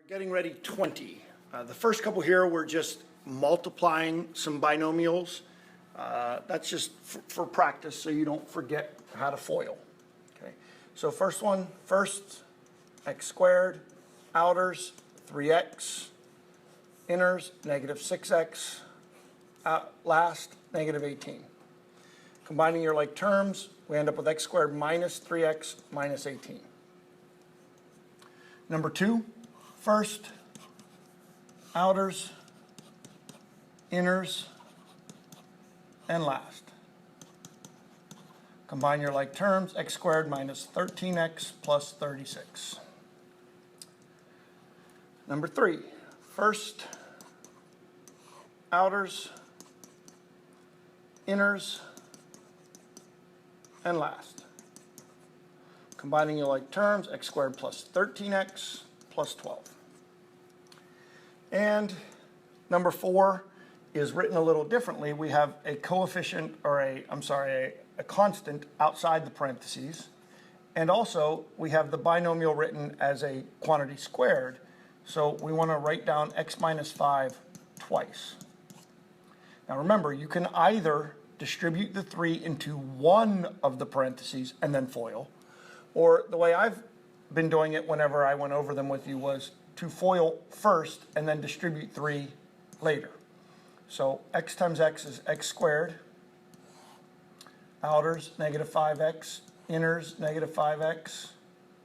Getting ready 20. The first couple here, we're just multiplying some binomials. That's just for practice so you don't forget how to FOIL. Okay. So first one, x squared, outers, 3x, inners, negative 6x, last, negative 18. Combining your like terms, we end up with x squared minus 3x minus 18. Number 2, first, outers, inners, and last. Combine your like terms, x squared minus 13x plus 36. Number 3, first, outers, inners, and last. Combining your like terms, x squared plus 13x plus 12. And number 4 is written a little differently. We have a coefficient, or a constant outside the parentheses. And also, we have the binomial written as a quantity squared. So we want to write down x minus 5 twice. Now remember, you can either distribute the 3 into one of the parentheses and then FOIL, or the way I've been doing it whenever I went over them with you was to FOIL first and then distribute 3 later. So x times x is x squared, outers negative 5x, inners negative 5x,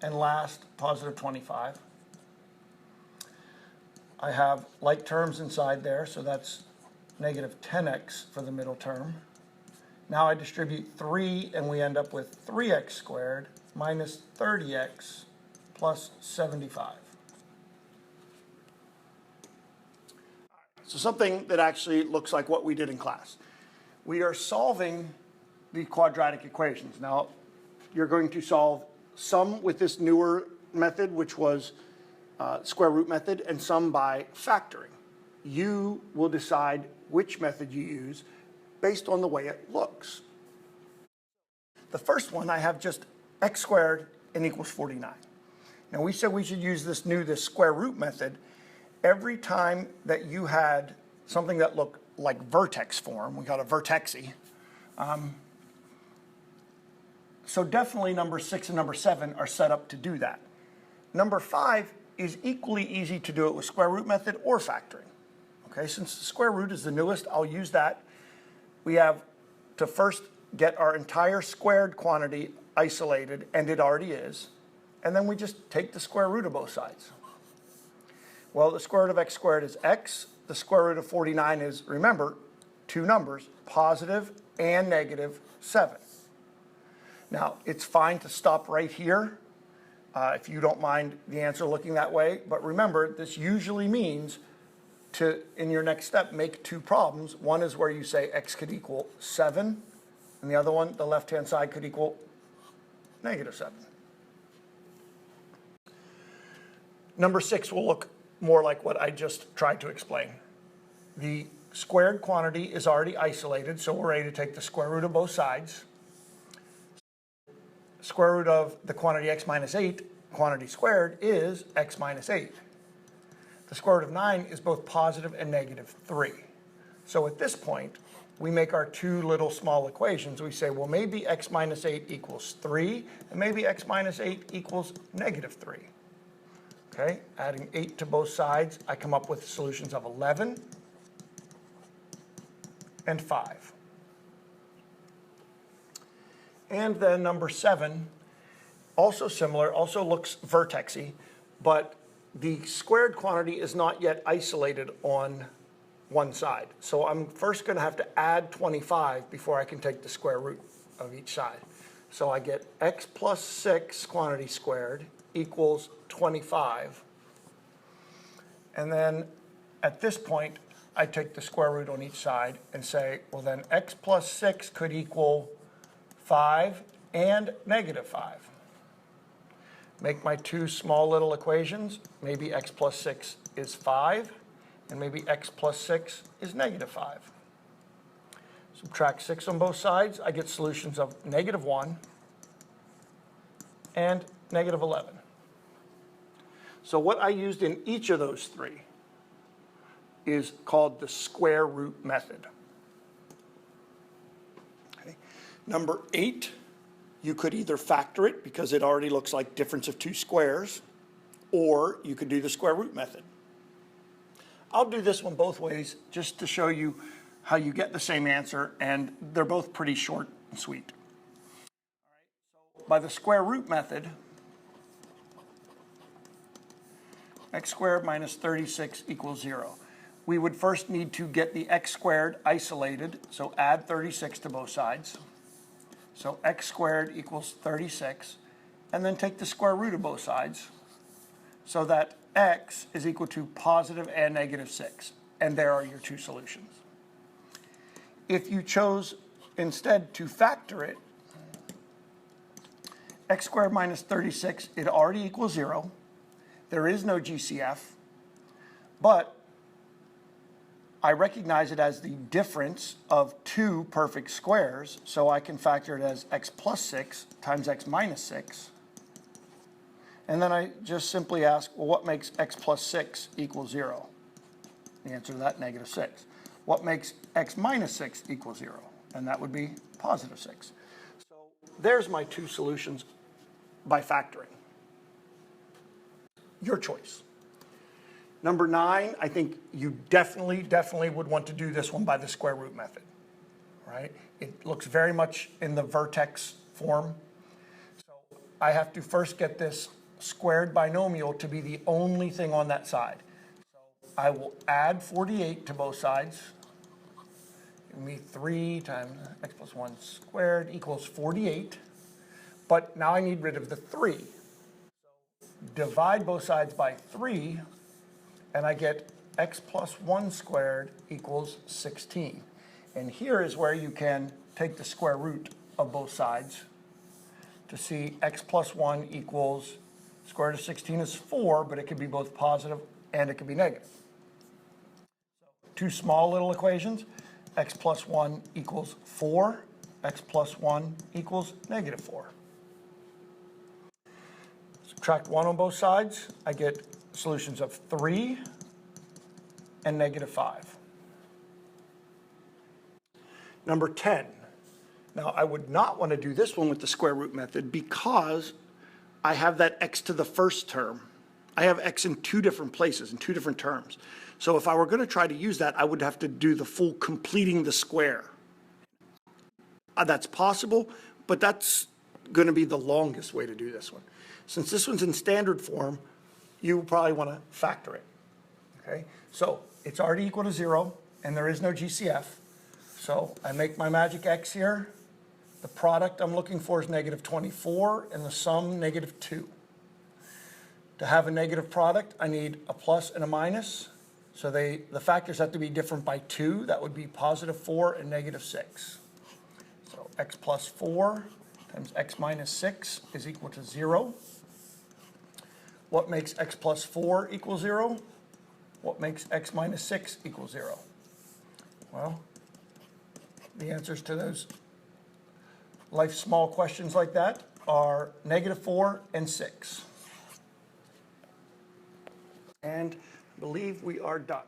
and last positive 25. I have like terms inside there, so that's negative 10x for the middle term. Now I distribute 3 and we end up with 3x squared minus 30x plus 75. So something that actually looks like what we did in class. We are solving the quadratic equations. Now, you're going to solve some with this newer method, which was square root method, and some by factoring. You will decide which method you use based on the way it looks. The first one, I have just x squared and equals 49. Now, we said we should use this square root method every time that you had something that looked like vertex form. We got a vertexy. So definitely number 6 and number 7 are set up to do that. Number 5 is equally easy to do it with square root method or factoring. Okay, since the square root is the newest, I'll use that. We have to first get our entire squared quantity isolated, and it already is. And then we just take the square root of both sides. Well, the square root of x squared is x. The square root of 49 is, remember, two numbers, positive and negative 7. Now, it's fine to stop right here if you don't mind the answer looking that way. But remember, this usually means to, in your next step, make 2 problems. One is where you say x could equal 7, and the other one, the left-hand side, could equal negative 7. Number 6 will look more like what I just tried to explain. The squared quantity is already isolated, so we're ready to take the square root of both sides. Square root of the quantity x minus 8, quantity squared, is x minus 8. The square root of 9 is both positive and negative 3. So at this point, we make our 2 little small equations. We say, well, maybe x minus 8 equals 3, and maybe x minus 8 equals negative 3. Okay, adding 8 to both sides, I come up with solutions of 11 and 5. And then number 7, also similar, also looks vertexy, but the squared quantity is not yet isolated on one side. So I'm first going to have to add 25 before I can take the square root of each side. So I get x plus 6 quantity squared equals 25. And then at this point, I take the square root on each side and say, well then x plus 6 could equal 5 and negative 5. Make my 2 small little equations. Maybe x plus 6 is 5, and maybe x plus 6 is negative 5. Subtract 6 on both sides, I get solutions of negative 1 and negative 11. So what I used in each of those three is called the square root method. Okay. Number 8, you could either factor it because it already looks like difference of two squares, or you could do the square root method. I'll do this one both ways just to show you how you get the same answer, and they're both pretty short and sweet. All right, so by the square root method, x squared minus 36 equals 0. We would first need to get the x squared isolated, so add 36 to both sides. So x squared equals 36, and then take the square root of both sides, so that x is equal to positive and negative 6. And there are your two solutions. If you chose instead to factor it, x squared minus 36, it already equals 0. There is no GCF, but I recognize it as the difference of two perfect squares, so I can factor it as x plus 6 times x minus 6. And then I just simply ask, well, what makes x plus 6 equal 0? The answer to that, negative 6. What makes x minus 6 equal 0? And that would be positive 6. So there's my two solutions by factoring. Your choice. Number 9, I think you definitely would want to do this one by the square root method, right? It looks very much in the vertex form. So I have to first get this squared binomial to be the only thing on that side. So I will add 48 to both sides. Give me 3 times x plus 1 squared equals 48. But now I need rid of the 3. So divide both sides by 3, and I get x plus 1 squared equals 16. And here is where you can take the square root of both sides to see x plus 1 equals, square root of 16 is 4, but it could be both positive and it could be negative. So two small little equations, x plus 1 equals 4, x plus 1 equals negative 4. Subtract 1 on both sides, I get solutions of 3 and negative 5. Number 10. Now, I would not want to do this one with the square root method because I have that x to the first term. I have x in two different places, in two different terms. So if I were going to try to use that, I would have to do the full completing the square. That's possible, but that's going to be the longest way to do this one. Since this one's in standard form, you probably want to factor it. Okay, so it's already equal to 0, and there is no GCF. So I make my magic x here. The product I'm looking for is negative 24, and the sum negative 2. To have a negative product, I need a plus and a minus. So the factors have to be different by 2. That would be positive 4 and negative 6. So x plus 4 times x minus 6 is equal to 0. What makes x plus 4 equal 0? What makes x minus 6 equal 0? Well, the answers to those life small questions like that are negative 4 and 6. And I believe we are done.